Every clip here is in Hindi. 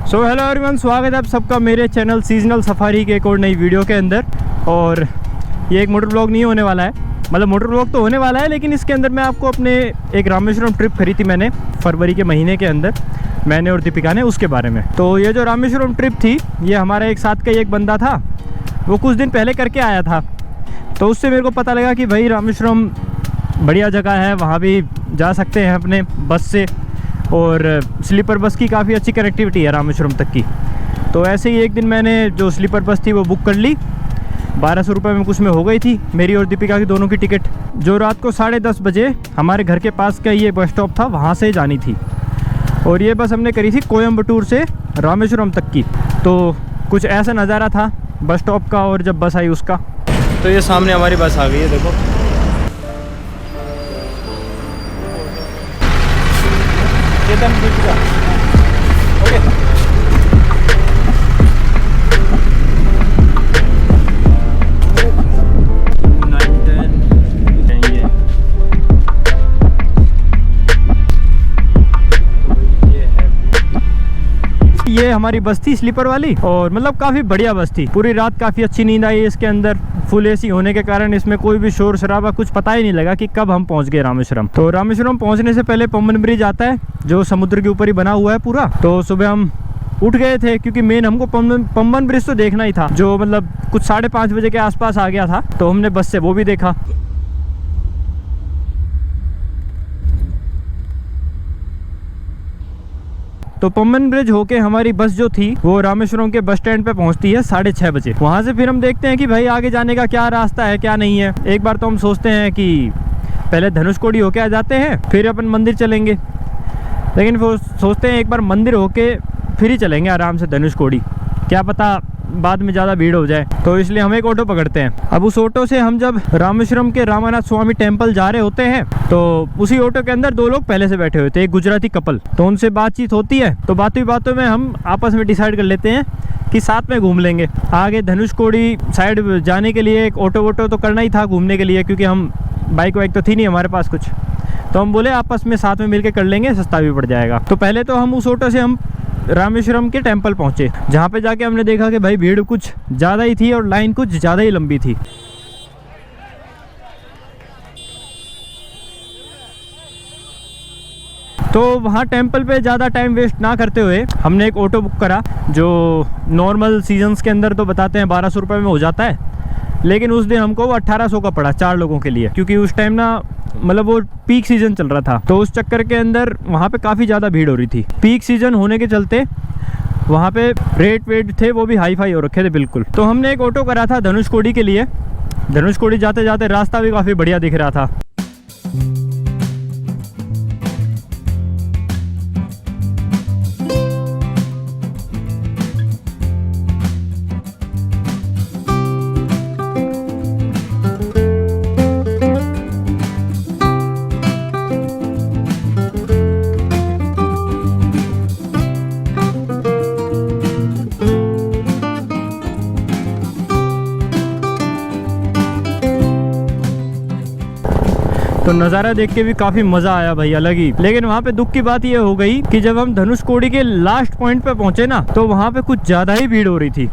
सो हेलो एवरीवन, स्वागत है आप सबका मेरे चैनल सीजनल सफारी के एक और नई वीडियो के अंदर। और ये एक मोटर ब्लॉग नहीं होने वाला है, मतलब मोटर ब्लॉग तो होने वाला है, लेकिन इसके अंदर मैं आपको अपने एक रामेश्वरम ट्रिप करी थी मैंने फरवरी के महीने के अंदर, मैंने और दीपिका ने, उसके बारे में। तो ये जो रामेश्वरम ट्रिप थी, ये हमारा एक साथ का एक बंदा था, वो कुछ दिन पहले करके आया था। तो उससे मेरे को पता लगा कि भाई रामेश्वरम बढ़िया जगह है, वहाँ भी जा सकते हैं अपने बस से, और स्लीपर बस की काफ़ी अच्छी कनेक्टिविटी है रामेश्वरम तक की। तो ऐसे ही एक दिन मैंने जो स्लीपर बस थी वो बुक कर ली, 1200 रुपये में कुछ में हो गई थी मेरी और दीपिका की दोनों की टिकट, जो रात को 10:30 बजे हमारे घर के पास का ये बस स्टॉप था, वहाँ से जानी थी। और ये बस हमने करी थी कोयम्बटूर से रामेश्वरम तक की। तो कुछ ऐसा नज़ारा था बस स्टॉप का, और जब बस आई उसका। तो ये सामने हमारी बस आ गई है, देखो। ये हमारी बस थी स्लीपर वाली, और मतलब काफ़ी बढ़िया बस थी। पूरी रात काफ़ी अच्छी नींद आई इसके अंदर, फुल एसी होने के कारण इसमें कोई भी शोर शराबा कुछ पता ही नहीं लगा कि कब हम पहुंच गए रामेश्वरम। तो रामेश्वरम पहुंचने से पहले पम्बन ब्रिज आता है, जो समुद्र के ऊपर ही बना हुआ है पूरा। तो सुबह हम उठ गए थे, क्योंकि मेन हमको पम्बन ब्रिज तो देखना ही था, जो मतलब कुछ 5:30 बजे के आसपास आ गया था। तो हमने बस से वो भी देखा। तो पम्बन ब्रिज होके हमारी बस जो थी वो रामेश्वरम के बस स्टैंड पे पहुंचती है 6:30 बजे। वहां से फिर हम देखते हैं कि भाई आगे जाने का क्या रास्ता है क्या नहीं है। एक बार तो हम सोचते हैं कि पहले धनुषकोडी होके आ जाते हैं, फिर अपन मंदिर चलेंगे, लेकिन वो सोचते हैं एक बार मंदिर होके फिर ही चलेंगे आराम से धनुषकोडी, क्या पता बाद में ज़्यादा भीड़ हो जाए। तो इसलिए हम एक ऑटो पकड़ते हैं। अब उस ऑटो से हम जब रामेश्वरम के रामानाथ स्वामी टेम्पल जा रहे होते हैं, तो उसी ऑटो के अंदर 2 लोग पहले से बैठे हुए थे, एक गुजराती कपल। तो उनसे बातचीत होती है, तो बातों में हम आपस में डिसाइड कर लेते हैं कि साथ में घूम लेंगे। आगे धनुषकोडी साइड जाने के लिए एक ऑटो वोटो तो करना ही था घूमने के लिए, क्योंकि हम बाइक वाइक तो थी नहीं हमारे पास कुछ। तो हम बोले आपस में साथ में मिलकर कर लेंगे, सस्ता भी पड़ जाएगा। तो पहले तो हम उस ऑटो से हम रामेश्वरम के टेम्पल पहुंचे, जहाँ पे जाके हमने देखा कि भाई भीड़ कुछ ज़्यादा ही थी और लाइन कुछ ज़्यादा ही लंबी थी। तो वहाँ टेम्पल पे ज़्यादा टाइम वेस्ट ना करते हुए हमने एक ऑटो बुक करा, जो नॉर्मल सीजन्स के अंदर तो बताते हैं 1200 रुपये में हो जाता है, लेकिन उस दिन हमको वो 1800 का पड़ा 4 लोगों के लिए, क्योंकि उस टाइम ना मतलब वो पीक सीजन चल रहा था। तो उस चक्कर के अंदर वहाँ पे काफ़ी ज़्यादा भीड़ हो रही थी। पीक सीजन होने के चलते वहाँ पे रेट वेट थे वो भी हाई फाई हो रखे थे बिल्कुल। तो हमने एक ऑटो करा था धनुषकोडी के लिए। धनुषकोडी जाते जाते रास्ता भी काफ़ी बढ़िया दिख रहा था। तो नज़ारा देख के भी काफ़ी मज़ा आया भाई, अलग ही। लेकिन वहाँ पे दुख की बात ये हो गई कि जब हम धनुषकोडी के लास्ट पॉइंट पे पहुँचे ना, तो वहाँ पे कुछ ज़्यादा ही भीड़ हो रही थी।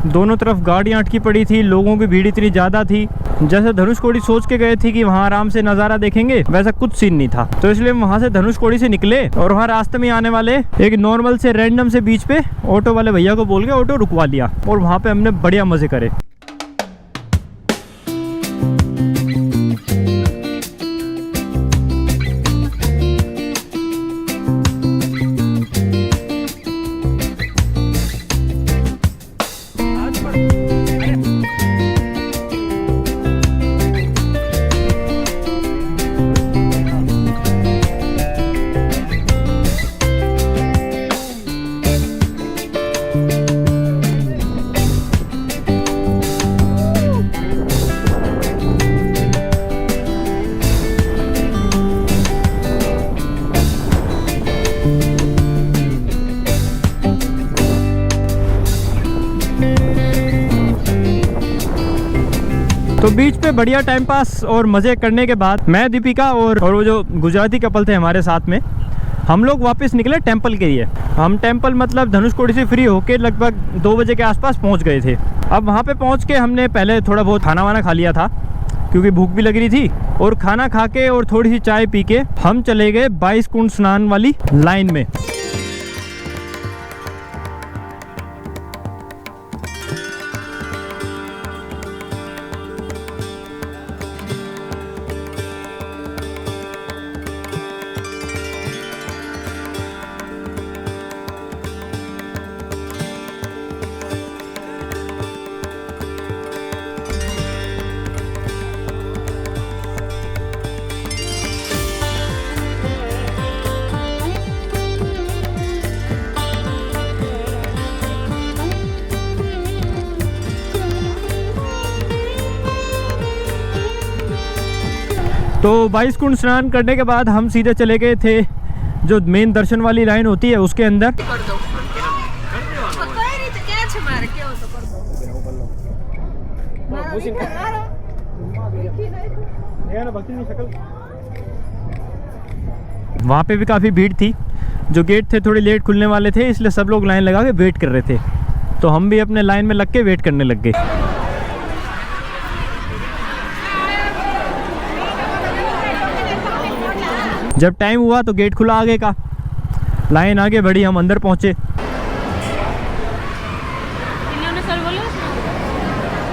दोनों तरफ गाड़ियाँ अटकी पड़ी थी, लोगों की भीड़ इतनी ज़्यादा थी। जैसे धनुषकोडी सोच के गए थे कि वहाँ आराम से नज़ारा देखेंगे, वैसा कुछ सीन नहीं था। तो इसलिए हम वहाँ से धनुषकोडी से निकले, और वहाँ रास्ते में आने वाले एक नॉर्मल से रैंडम से बीच पे ऑटो वाले भैया को बोल के ऑटो रुकवा लिया, और वहाँ पे हमने बढ़िया मज़े करे। तो बीच पे बढ़िया टाइम पास और मज़े करने के बाद मैं, दीपिका और वो जो गुजराती कपल थे हमारे साथ में, हम लोग वापस निकले टेंपल के लिए। हम टेंपल मतलब धनुषकोडी से फ्री होके लगभग 2 बजे के आसपास पहुंच गए थे। अब वहाँ पे पहुँच के हमने पहले थोड़ा बहुत खाना वाना खा लिया था क्योंकि भूख भी लग रही थी, और खाना खा के और थोड़ी सी चाय पी के हम चले गए 22 कुंड स्नान वाली लाइन में। तो 22 कुंड स्नान करने के बाद हम सीधे चले गए थे जो मेन दर्शन वाली लाइन होती है उसके अंदर। वहाँ पे भी काफ़ी भीड़ थी, जो गेट थे थोड़ी लेट खुलने वाले थे, इसलिए सब लोग लाइन लगा के वेट कर रहे थे। तो हम भी अपने लाइन में लग के वेट करने लग गए। जब टाइम हुआ तो गेट खुला आगे का, लाइन आगे बढ़ी, हम अंदर पहुंचे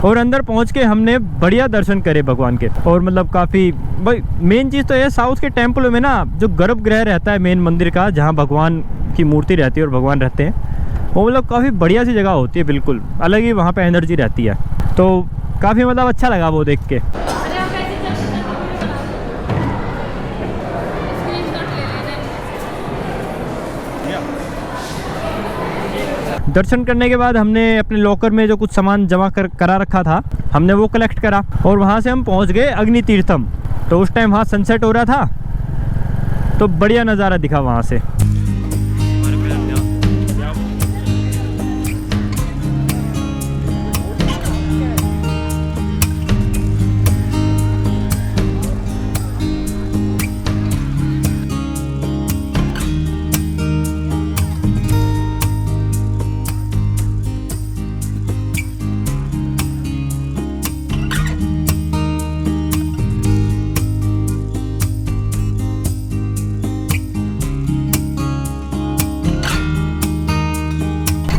और अंदर पहुंच के हमने बढ़िया दर्शन करे भगवान के। और मतलब काफ़ी भाई मेन चीज़ तो ये साउथ के टेम्पलों में ना जो गर्भगृह रहता है मेन मंदिर का, जहाँ भगवान की मूर्ति रहती है और भगवान रहते हैं, वो मतलब काफ़ी बढ़िया सी जगह होती है, बिल्कुल अलग ही वहाँ पे एनर्जी रहती है। तो काफ़ी मतलब अच्छा लगा वो देख के। दर्शन करने के बाद हमने अपने लॉकर में जो कुछ सामान जमा करा रखा था, हमने वो कलेक्ट करा और वहाँ से हम पहुँच गए अग्नि तीर्थम। तो उस टाइम वहाँ सनसेट हो रहा था, तो बढ़िया नज़ारा दिखा वहाँ से।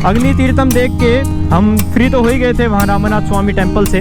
अग्नि तीर्थम देख के हम फ्री तो हो ही गए थे वहाँ रामनाथ स्वामी टेम्पल से।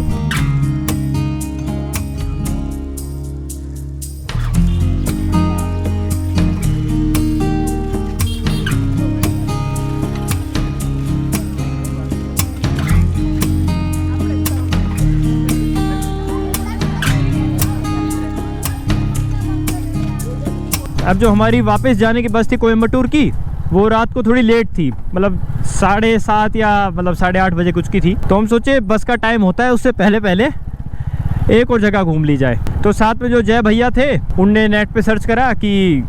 अब जो हमारी वापस जाने की बस थी कोयम्बटूर की, वो रात को थोड़ी लेट थी, मतलब 7:30 या मतलब 8:30 बजे कुछ की थी। तो हम सोचे बस का टाइम होता है उससे पहले पहले एक और जगह घूम ली जाए। तो साथ में जो जय भैया थे उनने नेट पे सर्च करा कि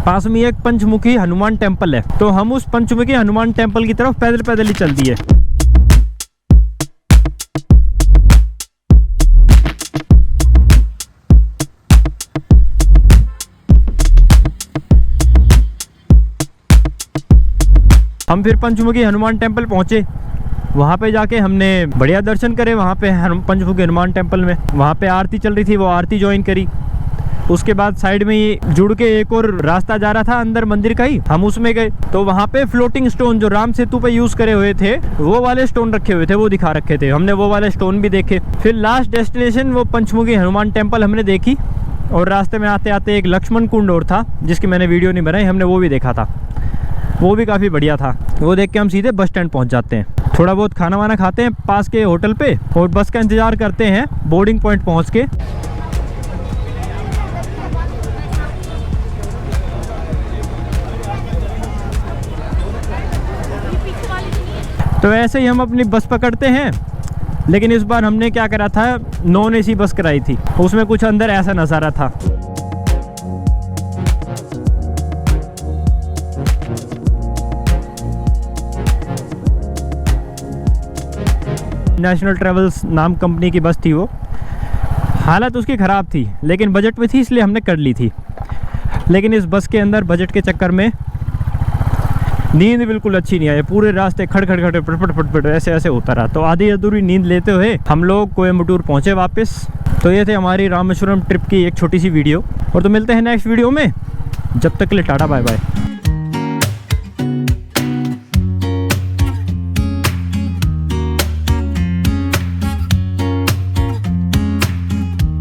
पास में एक पंचमुखी हनुमान टेम्पल है, तो हम उस पंचमुखी हनुमान टेम्पल की तरफ पैदल पैदल ही चल दिए। हम फिर पंचमुखी हनुमान टेम्पल पहुँचे। वहाँ पे जाके हमने बढ़िया दर्शन करे वहाँ पे पंचमुखी हनुमान टेम्पल में। वहाँ पे आरती चल रही थी, वो आरती ज्वाइन करी। उसके बाद साइड में ही जुड़ के एक और रास्ता जा रहा था अंदर मंदिर का ही, हम उसमें गए। तो वहाँ पे फ्लोटिंग स्टोन जो राम सेतु पे यूज करे हुए थे, वो वाले स्टोन रखे हुए थे, वो दिखा रखे थे। हमने वो वाले स्टोन भी देखे। फिर लास्ट डेस्टिनेशन वो पंचमुखी हनुमान टेम्पल हमने देखी, और रास्ते में आते आते एक लक्ष्मण कुंड और था जिसकी मैंने वीडियो नहीं बनाई, हमने वो भी देखा था। वो भी काफ़ी बढ़िया था। वो देख के हम सीधे बस स्टैंड पहुंच जाते हैं, थोड़ा बहुत खाना वाना खाते हैं पास के होटल पे और बस का इंतज़ार करते हैं बोर्डिंग पॉइंट पहुंच के। तो ऐसे ही हम अपनी बस पकड़ते हैं, लेकिन इस बार हमने क्या करा था, नॉन एसी बस कराई थी। उसमें कुछ अंदर ऐसा नज़ारा था। नेशनल ट्रेवल्स नाम कंपनी की बस थी वो। हालत उसकी ख़राब थी, लेकिन बजट में थी इसलिए हमने कर ली थी। लेकिन इस बस के अंदर बजट के चक्कर में नींद बिल्कुल अच्छी नहीं आई। पूरे रास्ते खड़ खड़ खड़ फटफट फटफट ऐसे ऐसे होता रहा। तो आधी अधूरी नींद लेते हुए हम लोग कोयम्बटूर पहुँचे वापस। तो ये थे हमारी रामेश्वरम ट्रिप की एक छोटी सी वीडियो, और तो मिलते हैं नेक्स्ट वीडियो में। जब तक के लिए टाटा बाय बाय।